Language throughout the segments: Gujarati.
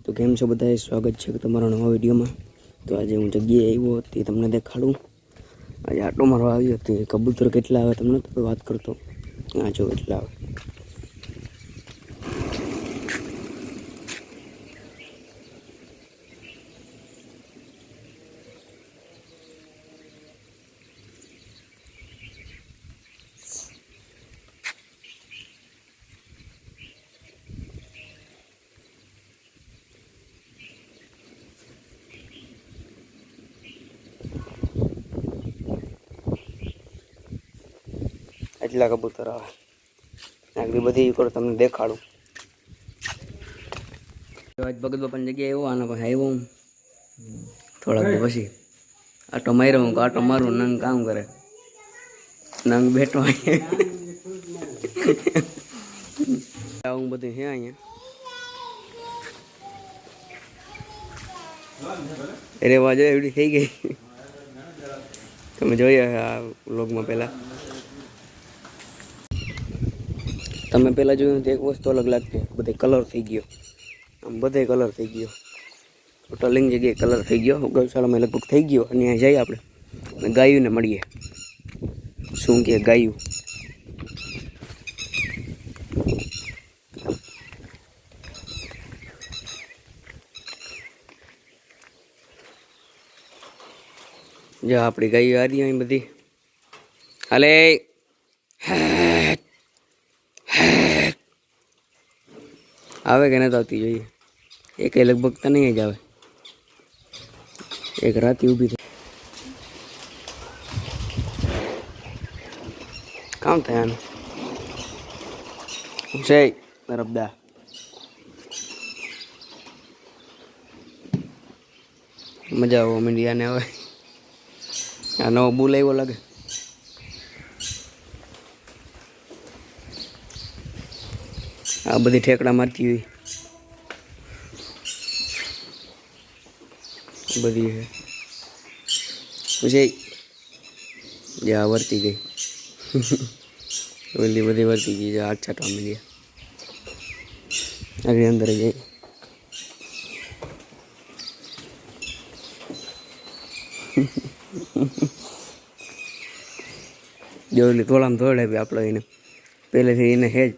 તો કેમ છો બધાએ, સ્વાગત છે તમારા નવા વિડીયોમાં। તો આજે હું જગ્યાએ આવ્યો તે તમને દેખાડું। આજે આટો મારવા આવ્યો તે કબૂતર કેટલા આવે તમને તો વાત કરતો। આ જો એટલા આવે। એટલા કબૂતર આવે। આગળ બધી કરો તમને દેખાડું। આજ ભગત બાપાની જગ્યાએ આવ્યો આના પાસે આવ્યો હું થોડાક દી પછી આટો માર્યો હું આટો મારું નંગ કામ કરે નંગ બેઠો આવું બધું છે અહીંયા રેવા જો એવડી થઈ ગઈ તમે જોઈએ આ વ્લોગમાં પહેલા તમે પહેલાં જોયું તો એક વસ્તુ અલગ લાગતી બધે કલર થઈ ગયો આમ બધે કલર થઈ ગયો ટોટલિંગ જગ્યાએ કલર થઈ ગયો ગૌશાળામાં લગભગ થઈ ગયો અને અહીંયા જઈએ આપણે ગાયુંને મળીએ શું કે ગાયું જો આપણી ગાયો આ રહી અહીં બધી હાલે આવે કે નથી આવતી જોઈએ એક લગભગ તો નહીં જ આવે એક રાતે ઊભી થઈ કામ થાય આનું છે નરબદા મજા આવો મીડિયાને હવે આ નવો બુલ આવ્યો લાગે આ બધી ઠેકડા મારતી હોય બધી છે પછી જ્યાં વર્તી ગઈ ઓલી બધી વર્તી ગઈ હાથ છાંટવા મળ્યા આગળ અંદર જઈ જો ઓલી થોડામાં થોડે બી આપણે એને પહેલેથી એને હેજ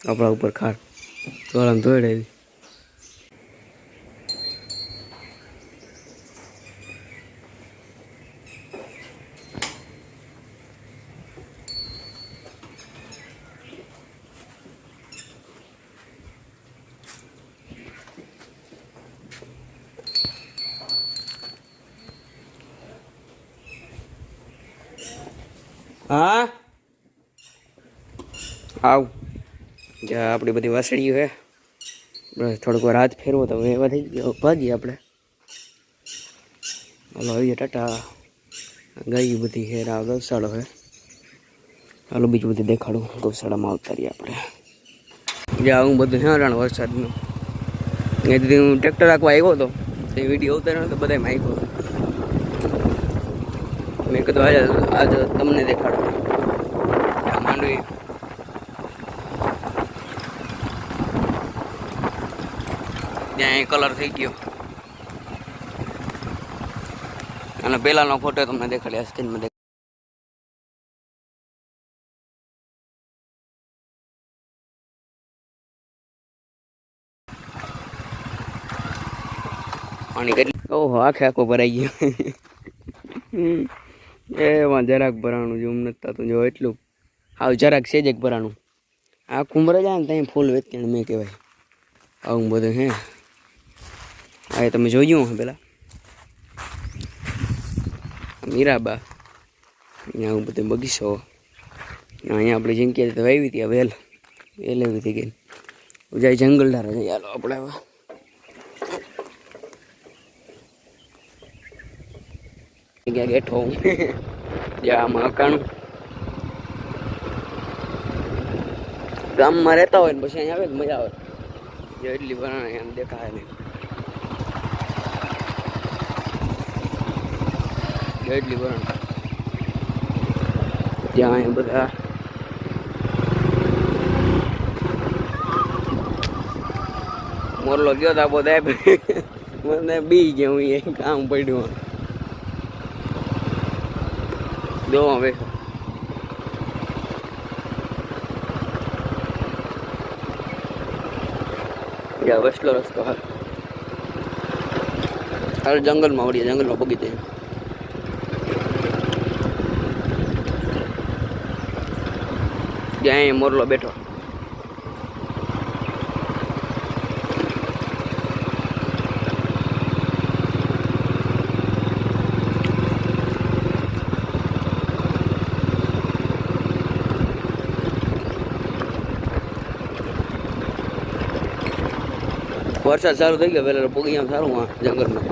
આપણા ઉપર ખાર થોડામાં થોડે હા આવ જ્યાં આપણી બધી વાસળીઓ છે બસ થોડુંક વાર હાથ ફેરવો તો એવા થઈ ગયો ભાગીએ આપણે હાલો આવીએ ટાટા ગાયું બધી છે આ ગૌશાળો છે હાલો બીજું બધું દેખાડું ગૌશાળામાં આવતા રહીએ આપણે જ્યાં આવું બધું હેરાણ વરસાદનું એ દીધી હું ટ્રેક્ટર રાખવા આવ્યો હતો એ વિડીયો ઉતાર્યો તો બધામાં આવ્યો મેં કીધું આજે તમને દેખાડો માંડવી ત્યાં કલર થઈ ગયો અને પહેલાનો ફોટો તમને દેખાડ્યા સ્ક્રીનમાં પાણી કેટલી ઓહો આખે આખો ભરાઈ ગયો એમાં જરાક ભરાણું જેમ નથી થતું જો એટલું હાવ જરાક સેજ એક ભરાણું આ કુંભરે જાય ને ત્યાં ફૂલ વેચણ મેં કહેવાય આવું બધું હે હા તમે જોયું હે પેલા મીરાબા અહીંયા આવું બધું બગીચો અહીંયા આપણે જિંદગી તો વાવી હતી વેલ વેલ એવી થઈ ગઈ જાય જંગલદાર જઈએ હાલો આપણે હવે ક્યાં બેઠો હું જ્યાં મકાન ગામમાં રહેતા હોય ને પછી અહીંયા આવે તો મજા આવે જો એટલી ભરાણે એમ દેખાય નહીં એટલી ભરાણ ત્યાં અહીંયા બધા મોરલો ગયો તો બધા મને બી ગયો હું એ કામ પડ્યું દો હવે વસલો રસ્તો હાલ જંગલમાં વળીએ જંગલમાં બગીચે જ્યાં મોરલો બેઠો વરસાદ સારું થઈ ગયો પેલા પોગી આમ સારું આ જંગલમાં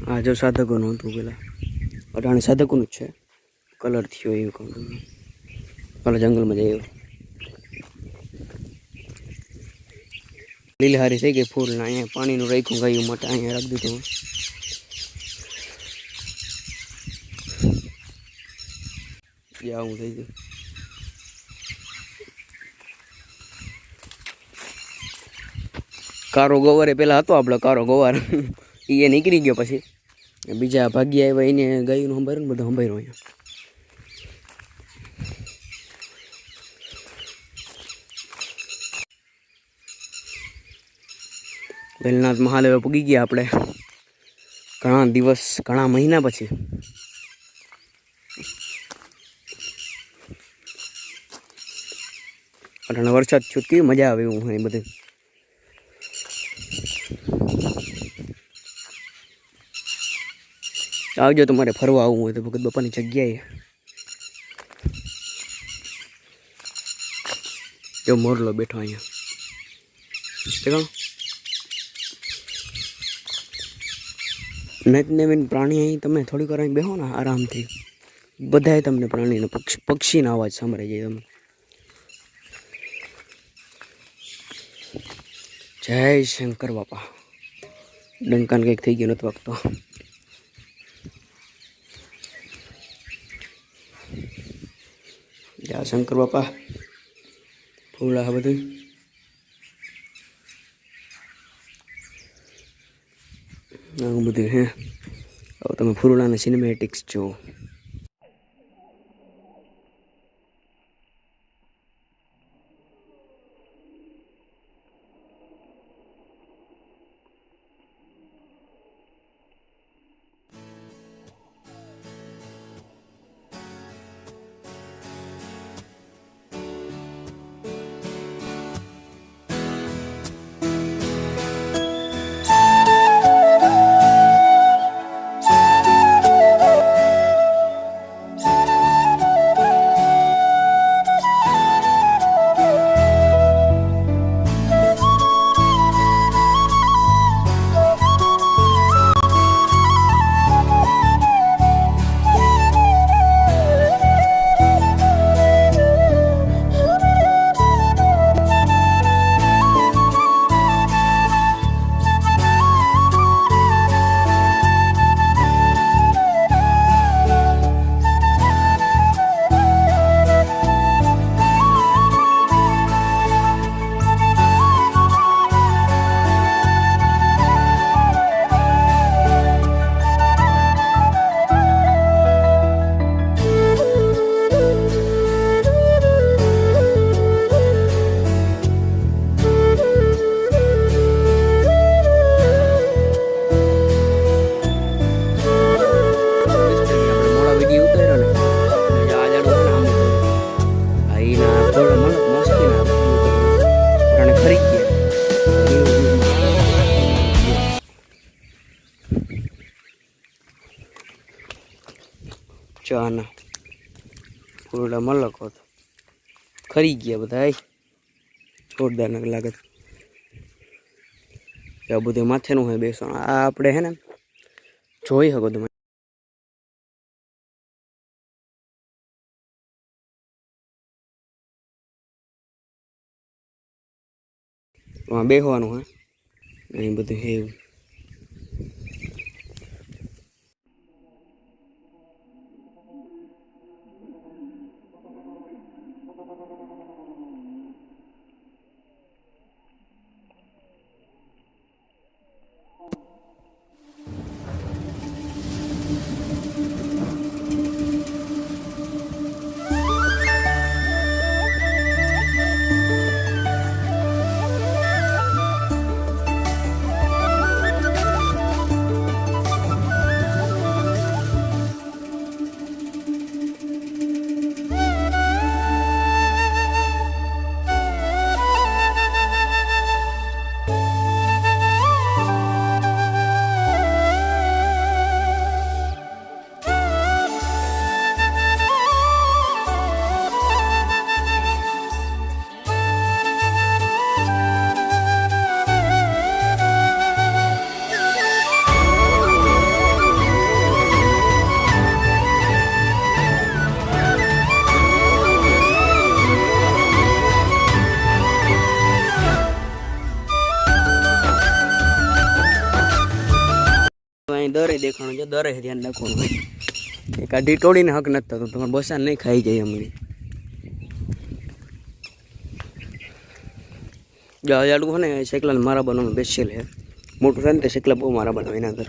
આ જો સાધકોનું હતું પેલા અટાણે સાધકોનું જ છે કલર થયો એવું કહું તમને પેલા જંગલમાં જઈએ લીલહારી થઈ ગઈ ફૂલ અહીંયા પાણીનું રાખ્યું ગાયું માટે અહીંયા રાખી દીધું આવું થઈ ગયું કારો ગોવાર પેલા હતો આપણો કારો ગોવાર એ નીકળી ગયો પછી બીજા ભાગ્યા આવ્યા એને ગાયનું સંભાળ્યું ને બધું સંભાળ્યું અહીંયા ભેલનાથ મહાદેવ પૂગી ગયા આપણે ઘણા દિવસ ઘણા મહિના પછી અટાણે વરસાદ થયો કેવી મજા આવે એવું હોય બધું આવજો તમારે ફરવા આવવું હોય તો ભગત બાપાની જગ્યાએ જો મોરલો બેઠો અહીંયા નવીન પ્રાણી અહીં તમે થોડીક વાર અહીં બેહો ને આરામથી બધાએ તમને પ્રાણીનો પક્ષીનો અવાજ સાંભળાઈ જાય તમે જય શંકર બાપા ડંકાન કંઈક થઈ ગયો નથી વાગતો જય શંકર બાપા ફૂલા બધું આવું બધું હે હવે તમે ફૂલાના સિનેમેટિક્સ જુઓ ચાના ફૂલડા મલકો ખરી ગયા બધા જોરદાર લાગે આ બધું માથેનું હોય બેસણ આ આપણે હે ને જોઈ શકો તમે બેસવાનું હોય એ બધું એવું અહીં દરે દેખાણું છે, દરે ધ્યાન રાખવાનું હોય. એક આડી તોડીને હક નથી થતો, તમારે બસાને નહીં ખાઈ જાય હમણાં. જાડું હોય ને શેકલાને મારા બનાવવાનું સ્પેશિયલ છે. મોટું થાય ને તો શેકલા બહુ મારા બનાવે એના અંદર.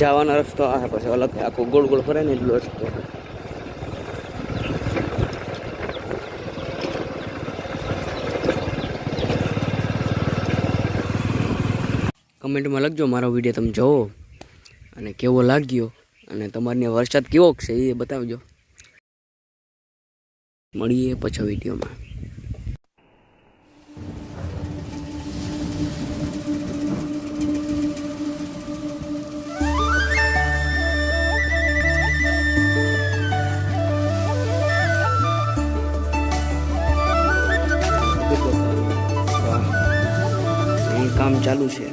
જવાનો રસ્તો આ પછી અલગ આખો ગોળ ગોળ ફરે ને એટલો રસ્તો. કમેન્ટમાં લખજો મારો વિડીયો તમે જોવો અને કેવો લાગ્યો અને તમારી વરસાદ કેવો છે એ બતાવજો. મળીએ પછી વિડીયોમાં. કામ ચાલુ છે.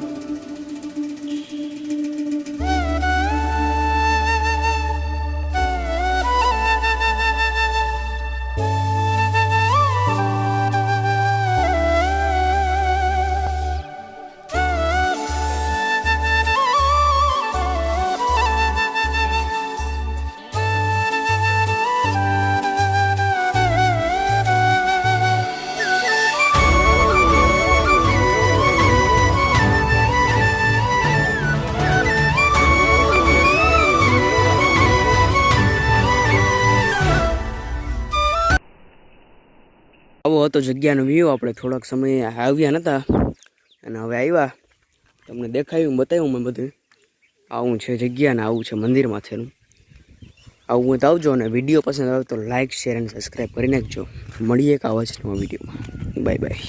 આવો હતો જગ્યાનો વ્યૂ. આપણે થોડાક સમય આવ્યા નહોતા અને હવે આવ્યા, તમને દેખાયું બતાવ્યું મેં બધું. આવું છે જગ્યા ને આવું છે મંદિર માથેનું. આવું હોય તો આવજો અને વિડીયો પસંદ આવે તો લાઇક શેર અને સબસ્ક્રાઈબ કરી નાખજો. મળીએ એક આવા જ નવા વિડીયોમાં. Bye bye.